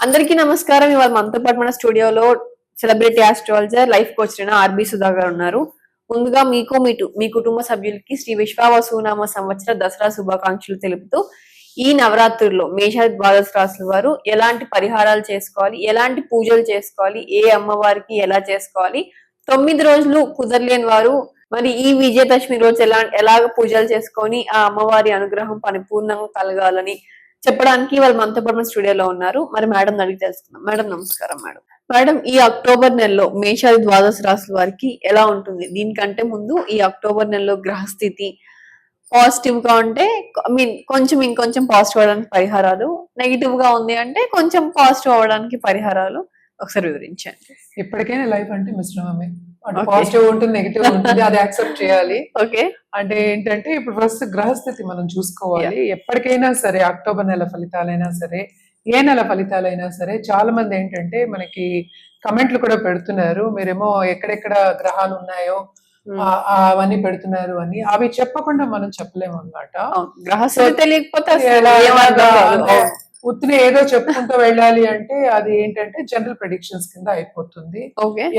అందరికీ నమస్కారం. ఇవాళ మనతో పాటు మన స్టూడియోలో సెలబ్రిటీ ఆస్ట్రాలజర్, లైఫ్ కోచ్ అయిన ఆర్బి సుధా గారు ఉన్నారు. ముందుగా మీకు మీ కుటుంబ సభ్యులకి శ్రీ విశ్వావసునామ సంవత్సర దసరా శుభాకాంక్షలు తెలుపుతూ ఈ నవరాత్రుల్లో మేష ద్వాదశ రాశుల వారు ఎలాంటి పరిహారాలు చేసుకోవాలి, ఎలాంటి పూజలు చేసుకోవాలి, ఏ అమ్మవారికి ఎలా చేసుకోవాలి, 9 రోజులు కుదరలేని వారు మరి ఈ విజయదశమి రోజు ఎలాగ పూజలు చేసుకొని ఆ అమ్మవారి అనుగ్రహం పరిపూర్ణంగా కలగాలని చెప్పడానికి వాళ్ళు మనతో పాటు స్టూడియోలో ఉన్నారు. మరి మేడం అడిగి తెలుసుకుందాం. మేడం నమస్కారం. మేడం ఈ అక్టోబర్ నెలలో మేషాది ద్వాదశ రాశుల వారికి ఎలా ఉంటుంది? దీనికంటే ముందు ఈ అక్టోబర్ నెలలో గ్రహస్థితి పాజిటివ్ గా ఉంటే కొంచెం ఇంకొంచెం పాజిటివ్ అవడానికి పరిహారాలు, నెగిటివ్ గా ఉంది అంటే కొంచెం పాజిటివ్ అవడానికి పరిహారాలు ఒకసారి వివరించండి. ఎప్పటికైనా లైఫ్ అంటే మిశ్రమమే. పాజిటివ్ ఉంటుంది, నెగిటివ్ ఉంటుంది, అది యాక్సెప్ట్ చేయాలి. ఓకే, అంటే ఏంటంటే ఇప్పుడు ఫస్ట్ గ్రహస్థితి మనం చూసుకోవాలి. ఎప్పటికైనా సరే అక్టోబర్ నెల ఫలితాలైనా సరే, ఏ నెల ఫలితాలైనా సరే, చాలా మంది ఏంటంటే మనకి కమెంట్లు కూడా పెడుతున్నారు. మీరేమో ఎక్కడెక్కడ గ్రహాలు ఉన్నాయో అవన్నీ పెడుతున్నారు అని. అవి చెప్పకుండా మనం చెప్పలేము అన్నమాట. గ్రహస్థితి తెలియకపోతే ఉత్తిని ఏదో చెప్పుకుంటూ వెళ్ళాలి అంటే అది ఏంటంటే జనరల్ ప్రెడిక్షన్స్ కింద అయిపోతుంది.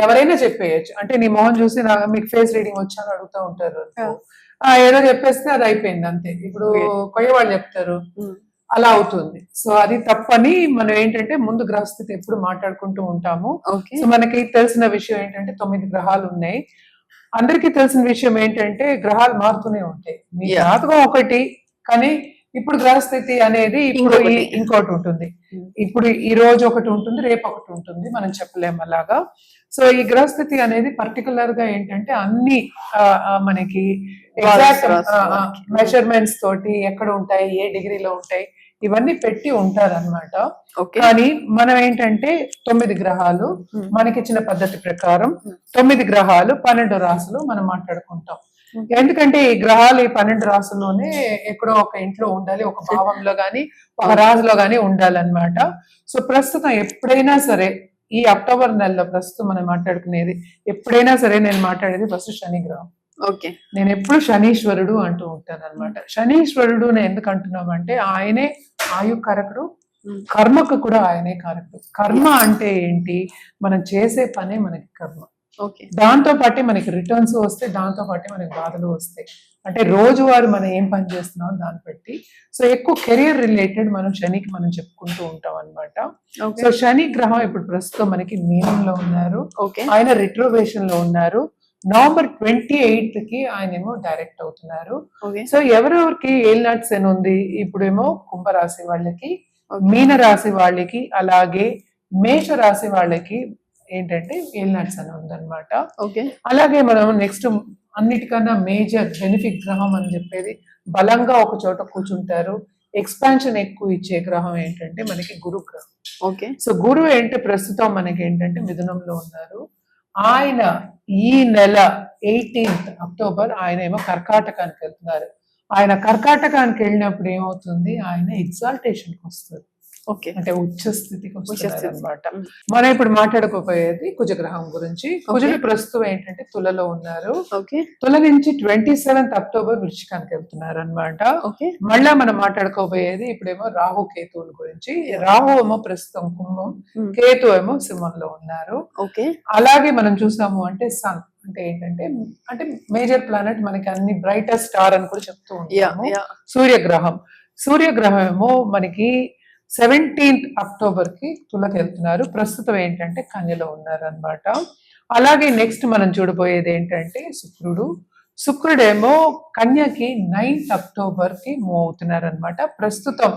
ఎవరైనా చెప్పేయచ్చు. అంటే నీ మొహం చూసి మీకు ఫేస్ రీడింగ్ వచ్చాను అడుగుతూ ఉంటారు, ఏదో చెప్పేస్తే అది అయిపోయింది అంతే. ఇప్పుడు కొయ్య వాళ్ళు చెప్తారు, అలా అవుతుంది. సో అది తప్పని మనం ఏంటంటే ముందు గ్రహస్థితి ఎప్పుడు మాట్లాడుకుంటూ ఉంటాము. సో మనకి తెలిసిన విషయం ఏంటంటే 9 గ్రహాలు ఉన్నాయి. అందరికీ తెలిసిన విషయం ఏంటంటే గ్రహాలు మారుతూనే ఉంటాయి. మీ జాతకం ఒకటి, కానీ ఇప్పుడు గ్రహస్థితి అనేది ఇప్పుడు ఇంకోటి ఉంటుంది. ఇప్పుడు ఈ రోజు ఒకటి ఉంటుంది, రేపు ఒకటి ఉంటుంది, మనం చెప్పలేము అలాగా. సో ఈ గ్రహస్థితి అనేది పర్టికులర్ గా ఏంటంటే అన్ని మనకి ఎగ్జాక్ట్ మెజర్మెంట్స్ తోటి ఎక్కడ ఉంటాయి, ఏ డిగ్రీలో ఉంటాయి, ఇవన్నీ పెట్టి ఉంటారు అనమాట. కానీ మనం ఏంటంటే 9 గ్రహాలు మనకిచ్చిన పద్ధతి ప్రకారం 9 గ్రహాలు 12 రాసులు మనం మాట్లాడుకుంటాం. ఎందుకంటే ఈ గ్రహాలు ఈ 12 రాసుల్లోనే ఎక్కడో ఒక ఇంట్లో ఉండాలి, ఒక భావంలో గాని ఒక రాజులో గాని ఉండాలన్నమాట. సో ప్రస్తుతం ఎప్పుడైనా సరే ఈ అక్టోబర్ నెలలో ప్రస్తుతం మనం మాట్లాడుకునేది ఎప్పుడైనా సరే నేను మాట్లాడేది ఫస్ట్ శని గ్రహం. నేను ఎప్పుడు శనీశ్వరుడు అంటూ ఉంటాను అనమాట. శనీశ్వరుడు నేను ఎందుకు అంటున్నామంటే ఆయనే ఆయుకారకుడు, కర్మకు కూడా ఆయనే కారకుడు. కర్మ అంటే ఏంటి? మనం చేసే పనే మనకి కర్మ. దాంతో పాటే మనకి రిటర్న్స్ వస్తాయి, దాంతో పాటే మనకి బాధలు వస్తాయి. అంటే రోజువారు మనం ఏం పని చేస్తున్నాం దాన్ని బట్టి. సో ఎక్కువ కెరియర్ రిలేటెడ్ మనం శనికి మనం చెప్పుకుంటూ ఉంటాం అనమాట. సో శని గ్రహం ఇప్పుడు ప్రస్తుతం మనకి మీనంలో ఉన్నారు, ఆయన రిట్రోవేషన్ లో ఉన్నారు. నవంబర్ 28 కి ఆయన ఏమో డైరెక్ట్ అవుతున్నారు. సో ఎవరెవరికి ఏలినాటి శని ఉంది? ఇప్పుడేమో కుంభరాశి వాళ్ళకి, మీన రాశి వాళ్ళకి, అలాగే మేష రాశి వాళ్ళకి ఏంటంటే ఏలినాటి శని ఉందన్నమాట. అలాగే మనం నెక్స్ట్ అన్నిటికన్నా మేజర్ బెనిఫిట్ గ్రహం అని చెప్పేది, బలంగా ఒక చోట కూర్చుంటారు, ఎక్స్పాన్షన్ ఎక్కువ ఇచ్చే గ్రహం ఏంటంటే మనకి గురు గ్రహం. సో గురువు ఏంటంటే ప్రస్తుతం మనకి ఏంటంటే మిథునంలో ఉన్నారు. ఆయన ఈ నెల 18th అక్టోబర్ ఆయన ఏమో కర్కాటకానికి వెళ్తున్నారు. ఆయన కర్కాటకానికి వెళ్ళినప్పుడు ఏమవుతుంది? ఆయన ఎగ్జాల్టేషన్కి వస్తుంది, అంటే ఉచ్చ స్థితికి వస్తుంది అనమాట. మనం ఇప్పుడు మాట్లాడుకోపోయేది కుజగ్రహం గురించి. కుజుడు ప్రస్తుతం ఏంటంటే తులలో ఉన్నారు. తుల నుంచి 27th అక్టోబర్ వృశ్చికానికి వెళ్తున్నారు అనమాట. మళ్ళా మనం మాట్లాడుకోబోయేది ఇప్పుడేమో రాహు కేతువుల గురించి. రాహు ఏమో ప్రస్తుతం కుంభం, కేతు ఏమో సింహంలో ఉన్నారు. అలాగే మనం చూసాము అంటే సన్ అంటే ఏంటంటే అంటే మేజర్ ప్లానెట్, మనకి అన్ని బ్రైటెస్ట్ స్టార్ అని కూడా చెప్తూ ఉంటాము. సూర్యగ్రహం. సూర్యగ్రహం ఏమో మనకి 17th అక్టోబర్ కి తులకి వెళ్తున్నారు. ప్రస్తుతం ఏంటంటే కన్యలో ఉన్నారు అనమాట. అలాగే నెక్స్ట్ మనం చూడబోయేది ఏంటంటే శుక్రుడు. శుక్రుడేమో కన్యకి 9th అక్టోబర్ కి మూవ్ అవుతున్నారు అనమాట. ప్రస్తుతం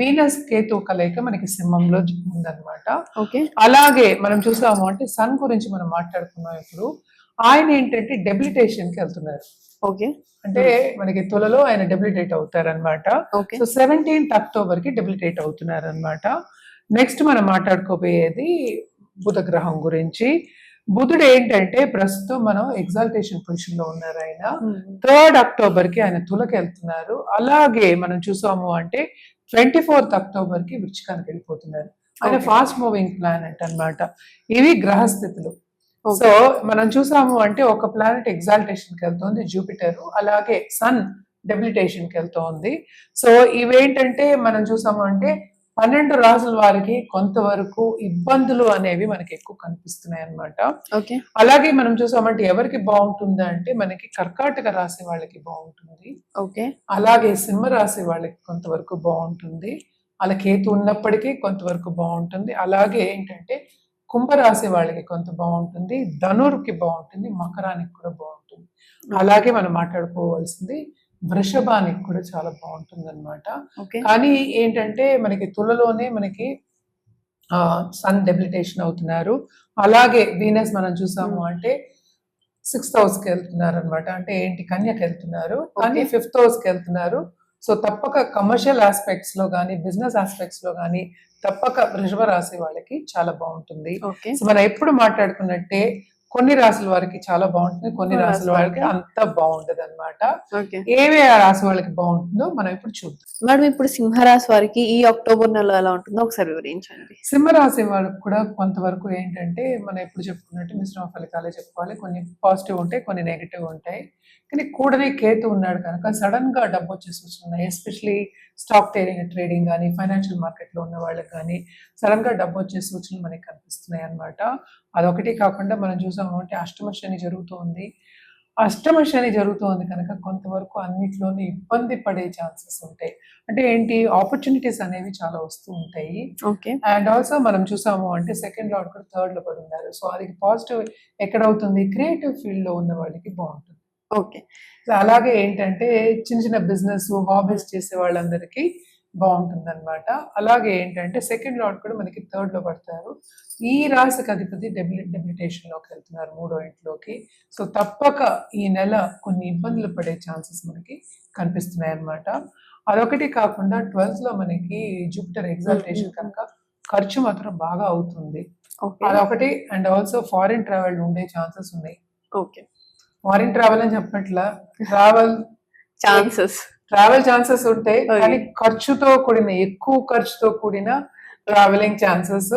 వీనస్ కేతు కలయిక మనకి సింహంలో ఉందన్నమాట. అలాగే మనం చూసాము అంటే సన్ గురించి మనం మాట్లాడుకున్నాం. ఇప్పుడు ఆయన ఏంటంటే డెబిలిటేషన్ కి వెళ్తున్నారు. అంటే మనకి తులలో ఆయన డెబిలిటేట్ అవుతారు అనమాట. సో 17th అక్టోబర్ కి డెబిలిటేట్ అవుతున్నారు అనమాట. నెక్స్ట్ మనం మాట్లాడుకోబోయేది బుధ గ్రహం గురించి. బుధుడు ఏంటంటే ప్రస్తుతం మనం ఎగ్జాల్టేషన్ పొజిషన్ లో ఉన్నారు. ఆయన 3rd అక్టోబర్ కి ఆయన తులకి వెళ్తున్నారు. అలాగే మనం చూసాము అంటే 24th అక్టోబర్ కి వృశ్చికానికి వెళ్ళిపోతున్నారు. ఆయన ఫాస్ట్ మూవింగ్ ప్లానెట్ అనమాట. ఇవి గ్రహస్థితులు. సో మనం చూసాము అంటే ఒక ప్లానెట్ ఎగ్జాల్టేషన్ కి వెళ్తోంది జూపిటర్, అలాగే సన్ డెబిలిటేషన్ కి వెళ్తోంది. సో ఇవేంటంటే మనం చూసాము అంటే 12 రాసుల వారికి కొంతవరకు ఇబ్బందులు అనేవి మనకి ఎక్కువ కనిపిస్తున్నాయి అన్నమాట. ఓకే. అలాగే మనం చూసామంటే ఎవరికి బాగుంటుంది అంటే మనకి కర్కాటక రాశి వాళ్ళకి బాగుంటుంది. ఓకే. అలాగే సింహ రాశి వాళ్ళకి కొంతవరకు బాగుంటుంది. అలా కేతు ఉన్నప్పటికీ కొంతవరకు బాగుంటుంది. అలాగే ఏంటంటే కుంభరాశి వాళ్ళకి కొంత బాగుంటుంది, ధనుర్కి బాగుంటుంది, మకరానికి కూడా బాగుంటుంది. అలాగే మనం మాట్లాడుకోవాల్సింది వృషభానికి కూడా చాలా బాగుంటుంది అనమాట. ఓకే. కానీ ఏంటంటే మనకి తులలోనే మనకి సన్ డెబిలిటేషన్ అవుతున్నారు. అలాగే వీనస్ మనం చూసాము అంటే 6th హౌస్ కి వెళ్తున్నారు అనమాట. అంటే ఏంటి కన్యకి వెళ్తున్నారు, కానీ 5th హౌస్ కి వెళ్తున్నారు. సో తప్పక కమర్షియల్ ఆస్పెక్ట్స్ లో కానీ బిజినెస్ ఆస్పెక్ట్స్ లో కానీ తప్పక వృషభ రాశి వాళ్ళకి చాలా బాగుంటుంది. ఓకే. సో మనం ఎప్పుడు మాట్లాడుకున్నట్టే కొన్ని రాశుల వారికి చాలా బాగుంటుంది, కొన్ని రాశుల వాళ్ళకి అంత బాగుంటది అనమాట. ఓకే. ఏవే ఆ రాశి వాళ్ళకి బాగుంటుందో మనం ఇప్పుడు చూద్దాం. మేడం ఇప్పుడు సింహరాశి వారికి ఈ అక్టోబర్ నెల ఎలా ఉంటుందో ఒకసారి వివరించండి. సింహరాశి వాళ్ళకి కూడా కొంతవరకు ఏంటంటే మనం ఎప్పుడు చెప్పుకున్నట్టు మిశ్రమ ఫలితాలే చెప్పుకోవాలి. కొన్ని పాజిటివ్ ఉంటాయి, కొన్ని నెగిటివ్ ఉంటాయి. కానీ కూడనే కేతు ఉన్నాడు కనుక సడన్ గా డబ్బు వచ్చే సూచనలు ఉన్నాయి. ఎస్పెషలీ స్టాక్ ట్రేడింగ్ కానీ ఫైనాన్షియల్ మార్కెట్ లో ఉన్న వాళ్ళకి కానీ సడన్ గా డబ్బు వచ్చే సూచనలు మనకి కనిపిస్తున్నాయి అన్నమాట. అదొకటి కాకుండా మనం చూసాము అంటే అష్టమ శని జరుగుతోంది. అష్టమ శని జరుగుతోంది కనుక కొంతవరకు అన్నిట్లోనే ఇబ్బంది పడే ఛాన్సెస్ ఉంటాయి. అంటే ఏంటి ఆపర్చునిటీస్ అనేవి చాలా వస్తూ ఉంటాయి. ఓకే. అండ్ ఆల్సో మనం చూసాము అంటే సెకండ్ లార్డ్ కూడా థర్డ్ లో పడి ఉన్నారు. సో అది పాజిటివ్ ఎక్కడ అవుతుంది, క్రియేటివ్ ఫీల్డ్ లో ఉన్న వాళ్ళకి బాగుంటుంది. ఓకే. సో అలాగే ఏంటంటే చిన్న చిన్న బిజినెస్ హాబీస్ చేసే వాళ్ళందరికీ బాగుంటుంది అనమాట. అలాగే ఏంటంటే సెకండ్ లార్డ్ కూడా మనకి థర్డ్ లో పడతారు. ఈ రాశికి అధిపతి డెబిలిటేషన్ లోకి వెళ్తున్నారు, 3వ ఇంట్లోకి. సో తప్పక ఈ నెల కొన్ని ఇబ్బందులు పడే ఛాన్సెస్ మనకి కనిపిస్తున్నాయి అన్నమాట. అదొకటి కాకుండా 12th లో మనకి జూపిటర్ ఎగ్జాల్టేషన్ కనుక ఖర్చు మాత్రం బాగా అవుతుంది. అదొకటి. అండ్ ఆల్సో ఫారిన్ ట్రావెల్ ఉండే ఛాన్సెస్ ఉన్నాయి. ఓకే. ఫారిన్ ట్రావెల్ అని చెప్పట్లా, ట్రావెల్ ఛాన్సెస్ ఉంటాయి. కానీ ఖర్చుతో కూడిన ఎక్కువ ఖర్చుతో కూడిన ట్రావెలింగ్ ఛాన్సెస్,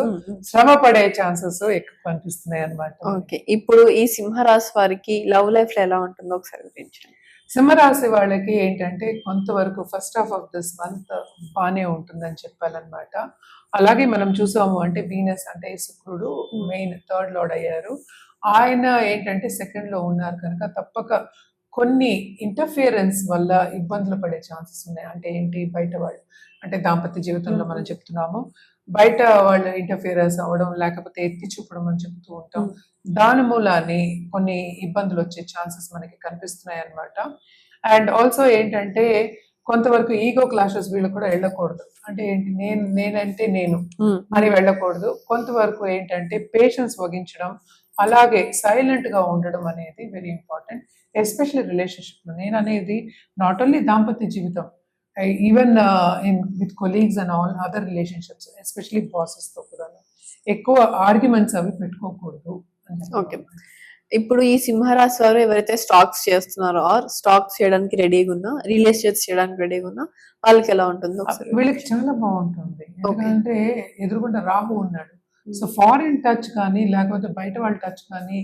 శ్రమ పడే ఛాన్సెస్ ఎక్కువ కనిపిస్తున్నాయి అన్నమాట. ఓకే. ఇప్పుడు ఈ సింహరాశి వారికి లవ్ లైఫ్ లో ఎలా ఉంటుందో ఒకసారి వివరించండి. సింహరాశి వాళ్ళకి ఏంటంటే కొంతవరకు first half of this month బాగానే ఉంటుందని చెప్పాలన్నమాట. అలాగే మనం చూసాము అంటే వీనస్ అంటే శుక్రుడు మెయిన్ థర్డ్ లార్డ్ అయ్యారు. ఆయన ఏంటంటే సెకండ్ లో ఉన్నారు కనుక తప్పక కొన్ని ఇంటర్ఫియరెన్స్ వల్ల ఇబ్బందులు పడే ఛాన్సెస్ ఉన్నాయి. అంటే ఏంటి బయట వాళ్ళు అంటే దాంపత్య జీవితంలో మనం చెప్తున్నాము, బయట వాళ్ళు ఇంటర్ఫియరెన్స్ అవ్వడం లేకపోతే ఎత్తి చూపడం అని చెప్తూ ఉంటాం. దాని మూలాన్ని కొన్ని ఇబ్బందులు వచ్చే ఛాన్సెస్ మనకి కనిపిస్తున్నాయి అన్నమాట. అండ్ ఆల్సో ఏంటంటే కొంతవరకు ఈగో క్లాషెస్ వీళ్ళు కూడా వెళ్ళకూడదు. అంటే ఏంటి నేనంటే నేను అని వెళ్ళకూడదు. కొంతవరకు ఏంటంటే పేషెన్స్ వహించడం, అలాగే సైలెంట్ గా ఉండడం అనేది వెరీ ఇంపార్టెంట్. ఎస్పెషల్లీ రిలేషన్షిప్ లో నేను అనేది నాట్ ఓన్లీ దాంపత్య జీవితం, even with colleagues and all other relationships, especially bosses తో కూడా ఎక్కువ ఆర్గ్యుమెంట్స్ అవి పెట్టుకోకూడదు. ఓకే. ఇప్పుడు ఈ సింహరాశి వారు ఎవరైతే స్టాక్స్ చేస్తున్నారో ఆర్ స్టాక్స్ చేయడానికి రెడీగా ఉన్నా, రియల్ ఎస్టేట్స్ చేయడానికి రెడీగా ఉన్నా వాళ్ళకి ఎలా ఉంటుందో వీళ్ళకి చాలా బాగుంటుంది. ఎందుకంటే ఎదురుగుండా రాహు ఉన్నాడు. సో ఫారిన్ టచ్ కానీ లేకపోతే బయట వాళ్ళ టచ్ కానీ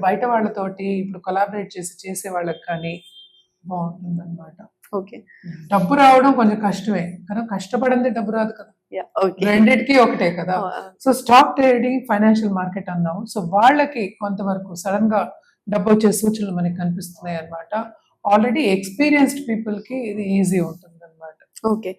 బయట వాళ్ళతోటి ఇప్పుడు కొలాబరేట్ చేసే వాళ్ళకి కానీ బాగుంటుంది అనమాట. ఓకే. డబ్బు రావడం కొంచెం కష్టమే కానీ కష్టపడింది డబ్బు రాదు కదా, రెండింటికి ఒకటే కదా. So stock trading financial market అన్నాము. సో వాళ్ళకి కొంతవరకు సడన్ గా డబ్బు వచ్చే సూచనలు మనకి కనిపిస్తున్నాయి అనమాట. ఆల్రెడీ ఎక్స్పీరియన్స్డ్ పీపుల్ కి ఇది ఈజీ ఉంటుంది అనమాట. ఓకే.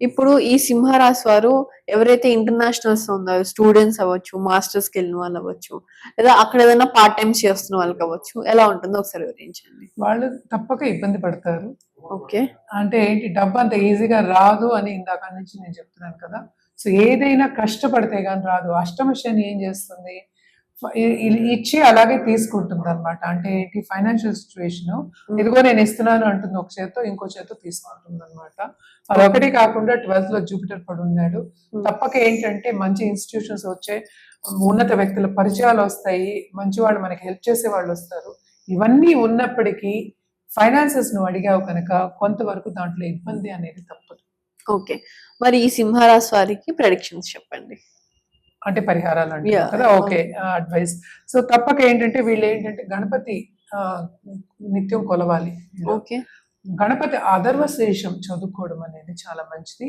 ఇప్పుడు ఈ సింహరాశి వారు ఎవరైతే ఇంటర్నేషనల్స్ ఉన్నారో స్టూడెంట్స్ అవ్వచ్చు, మాస్టర్స్ కి వెళ్ళిన వాళ్ళు అవ్వచ్చు, లేదా అక్కడ ఏదైనా పార్ట్ టైమ్స్ చేస్తున్న వాళ్ళకి అవ్వచ్చు, ఎలా ఉంటుందో ఒకసారి వివరించండి. వాళ్ళు తప్పక ఇబ్బంది పడతారు. ఓకే. అంటే ఏంటి డబ్బు అంత ఈజీగా రాదు అని ఇందాక నుంచి నేను చెప్తున్నాను కదా. సో ఏదైనా కష్టపడితే గానీ రాదు. అష్టమ శని ఏం చేస్తుంది, ఇచ్చి అలాగే తీసుకుంటుంది అనమాట. అంటే ఏంటి ఫైనాన్షియల్ సిచ్యువేషన్, ఇదిగో నేను ఇస్తున్నాను అంటుంది ఒక చేత్తో, ఇంకో చేత్తో తీసుకుంటుంది అనమాట. అదొకటి కాకుండా 12th లో జూపిటర్ పడి ఉన్నాడు. తప్పక ఏంటంటే మంచి ఇన్స్టిట్యూషన్స్ వచ్చే, ఉన్నత వ్యక్తుల పరిచయాలు వస్తాయి, మంచి వాళ్ళు మనకి హెల్ప్ చేసే వాళ్ళు వస్తారు. ఇవన్నీ ఉన్నప్పటికీ ఫైనాన్సెస్ నువ్వు అడిగావు కనుక కొంతవరకు దాంట్లో ఇబ్బంది అనేది తప్పదు. ఓకే. మరి ఈ సింహరాశి వారికి ప్రెడిక్షన్స్ చెప్పండి. అంటే పరిహారాలు అంటే కదా. Okay, advice. సో తప్పక ఏంటంటే వీళ్ళు ఏంటంటే గణపతి నిత్యం కొలవాలి. ఓకే. గణపతి అథర్వ శీర్షం చదువుకోవడం అనేది చాలా మంచిది.